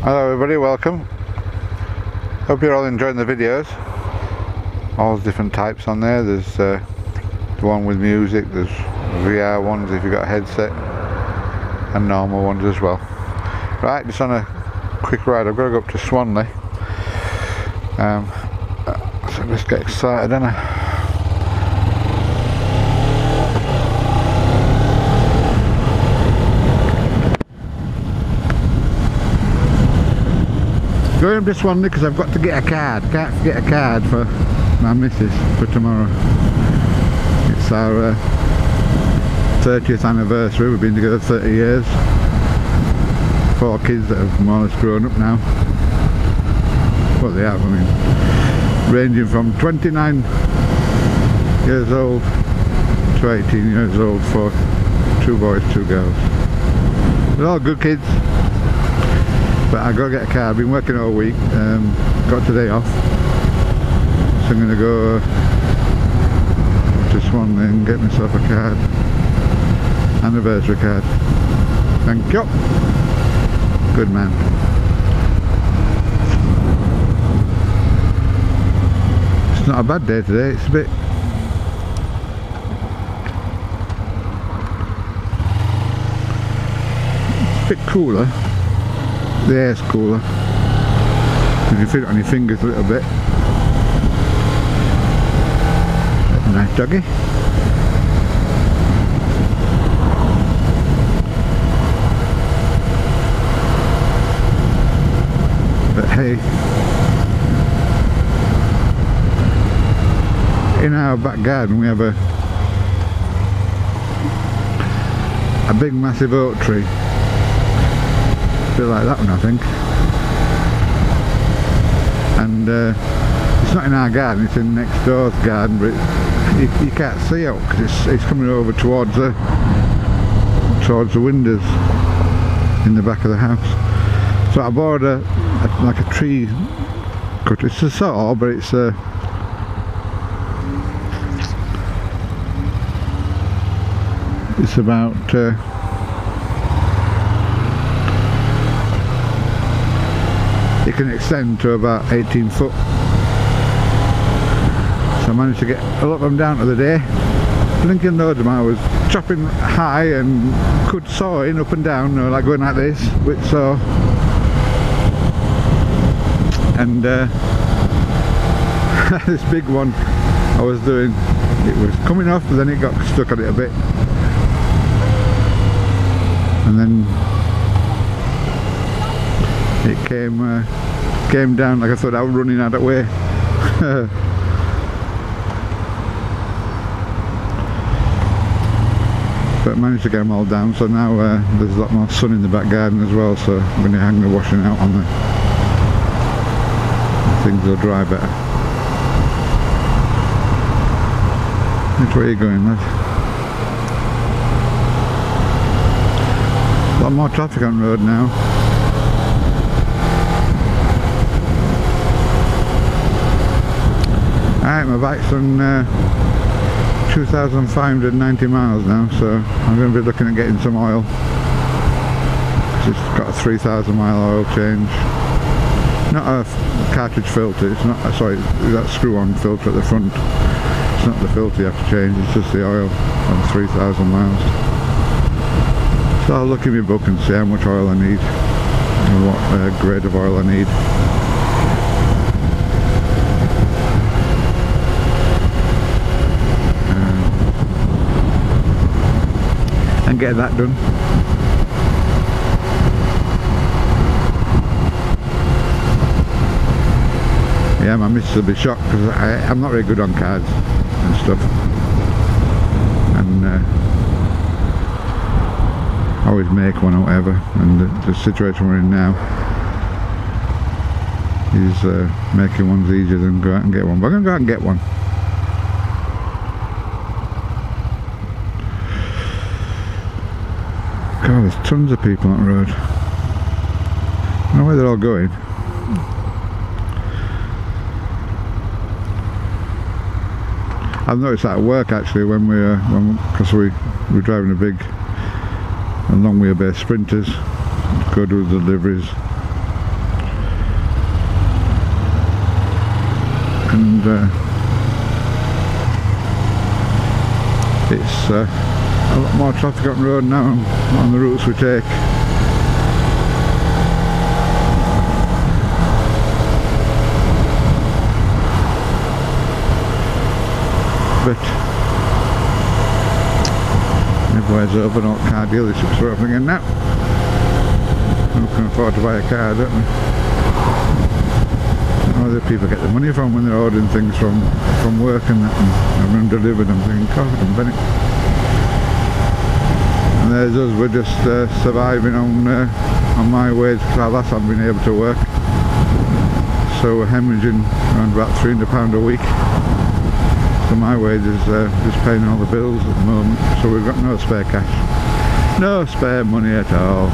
Hello everybody, welcome. Hope you're all enjoying the videos. All different types on there. There's the one with music, there's VR ones if you've got a headset, and normal ones as well. Right, just on a quick ride. I've got to go up to Swanley. So let's get excited, don't I? Going up to Swanley because I've got to get a card. Can't forget a card for my missus for tomorrow. It's our 30th anniversary. We've been together 30 years. 4 kids that have more or less grown up now. What they have, I mean, ranging from 29 years old to 18 years old for 2 boys, 2 girls. They're all good kids. But I've got to get a car. I've been working all week, got today off, so I'm going to go to Swanley and get myself a card, anniversary card. Thank you. Good man. It's not a bad day today, it's a bit cooler. The air's cooler. You can feel it on your fingers a little bit. Nice doggy. But hey, in our back garden we have a big massive oak tree. A bit like that one, I think. And it's not in our garden, it's in next door's garden, but you can't see out because it's coming over towards the windows in the back of the house. So I bought like a tree cut. It's a saw, but it's about it can extend to about 18 foot. So I managed to get a lot of them down to the day. Blinking loads of them. I was chopping high and could saw in up and down, you know, like going like this with saw. And this big one I was doing, it was coming off, but then it got stuck on it a bit. And then it came down like I thought I was running out of the way. But I managed to get them all down, so now there's a lot more sun in the back garden as well, so I'm going to hang the washing out on the things will dry better. Which way are you going, lad? A lot more traffic on the road now. Alright, my bike's on 2,590 miles now, so I'm going to be looking at getting some oil. It's got a 3,000 mile oil change. Not a cartridge filter, it's not, sorry, that screw-on filter at the front. It's not the filter you have to change, it's just the oil on 3,000 miles. So I'll look in my book and see how much oil I need and what grade of oil I need. And get that done. Yeah, my missus will be shocked because I'm not very good on cards and stuff, and I always make one or whatever, and the situation we're in now is making ones easier than go out and get one, but I'm going to go out and get one. God, there's tons of people on the road. I don't know where they're all going. I've noticed that at work actually when because we're driving a big long wheelbase sprinters, go do deliveries. and it's a lot more traffic on the road now on the routes we take. But everywhere's open, all car dealerships are open again now. We can afford to buy a car, don't we? I don't know where people get the money from when they're ordering things from work and that, and having them delivered and thinking, God, I'm Bennett. And there's us, we're just surviving on my wage because our lass hasn't been able to work. So we're hemorrhaging around about £300 a week. So my wage is just paying all the bills at the moment, so we've got no spare cash, no spare money at all.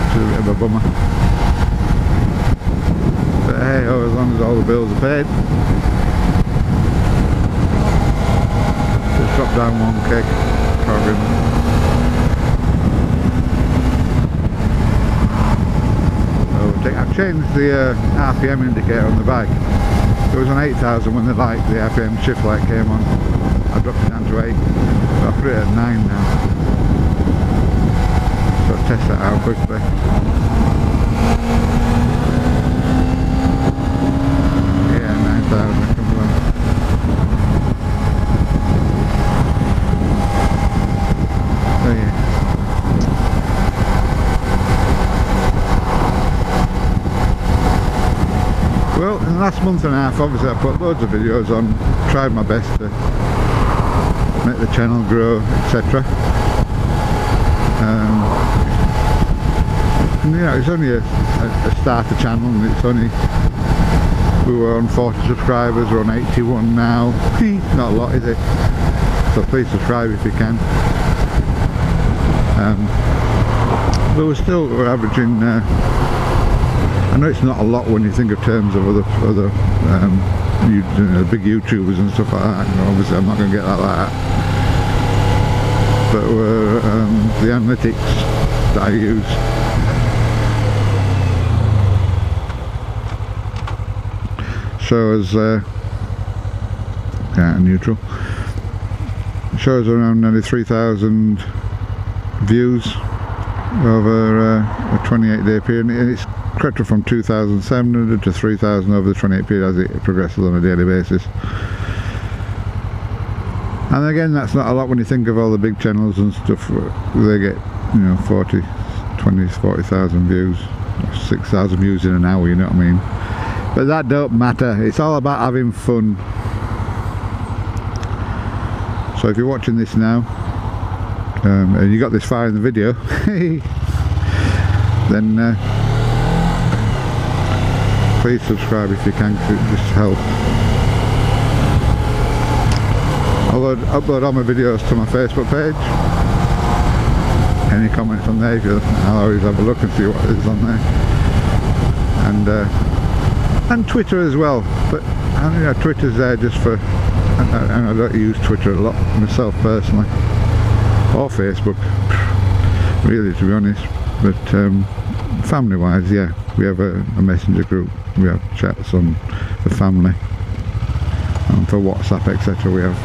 It's a bit of a bummer, but hey ho, as long as all the bills are paid. Just drop down one keg. I've changed the RPM indicator on the bike. It was on 8,000 when the RPM shift light came on. I dropped it down to 8, so I put it at 9 now. So I'll test that out quickly. Yeah, 9,000 comes on. So yeah. Well, in the last month and a half, obviously I put loads of videos on, tried my best to make the channel grow, etc. And you know, it's only a starter channel, and it's only, we were on 40 subscribers, we're on 81 now. Not a lot, is it? So please subscribe if you can. But we're averaging. I know it's not a lot when you think of terms of other big YouTubers and stuff like that. You know, obviously I'm not going to get that like that. But we're, the analytics that I use shows neutral. Shows around nearly 3,000 views over a 28-day period, and it's corrected from 2,700 to 3,000 over the 28 period as it progresses on a daily basis. And again, that's not a lot when you think of all the big channels and stuff. They get, you know, 40,000 views, 6,000 views in an hour, you know what I mean? But that don't matter, it's all about having fun. So if you're watching this now, and you got this far in the video, then please subscribe if you can, because it just helps. I'll upload all my videos to my Facebook page. Any comments on there, I'll always have a look and see what is on there. And Twitter as well, but you know, Twitter's there just for, and I don't use Twitter a lot myself personally, or Facebook, really, to be honest. But family wise, yeah, we have a messenger group, we have chats on the family, and for WhatsApp, etc. we have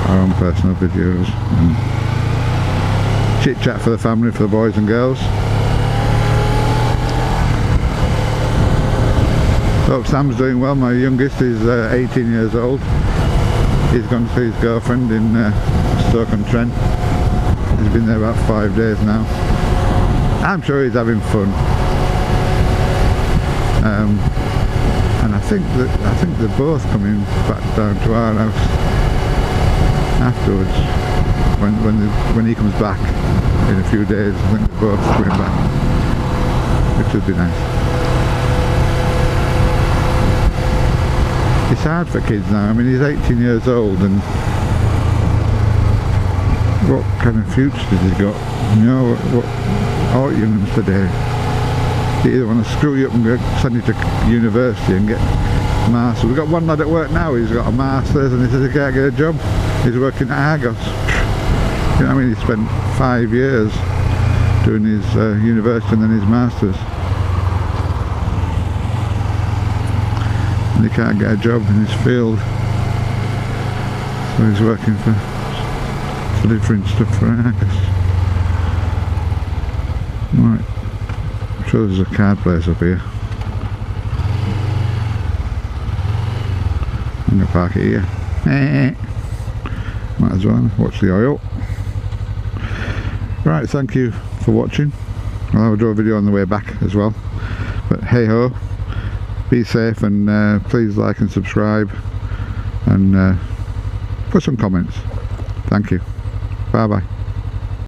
our own personal videos and chit chat for the family, for the boys and girls. Hope Sam's doing well. My youngest is 18 years old. He's gone to see his girlfriend in Stoke-on-Trent. He's been there about 5 days now. I'm sure he's having fun. And I think they're both coming back down to our house afterwards. When he comes back in a few days, I think they're both coming back, which would be nice. It's hard for kids now. I mean, he's 18 years old, and what kind of future has he got? You know, what all young'uns today, they either want to screw you up and send you to university and get masters. We've got one lad at work now, he's got a master's, and he says he can't get a job. He's working at Argos. You know what I mean? He spent 5 years doing his university and then his masters. and he can't get a job in his field, so he's working for delivering stuff for Argus. Right, I'm sure there's a card place up here. I'm going to park it here. Might as well watch the oil. Right, thank you for watching. I'll do a video on the way back as well. But hey ho, be safe, and please like and subscribe, and put some comments. Thank you. Bye bye.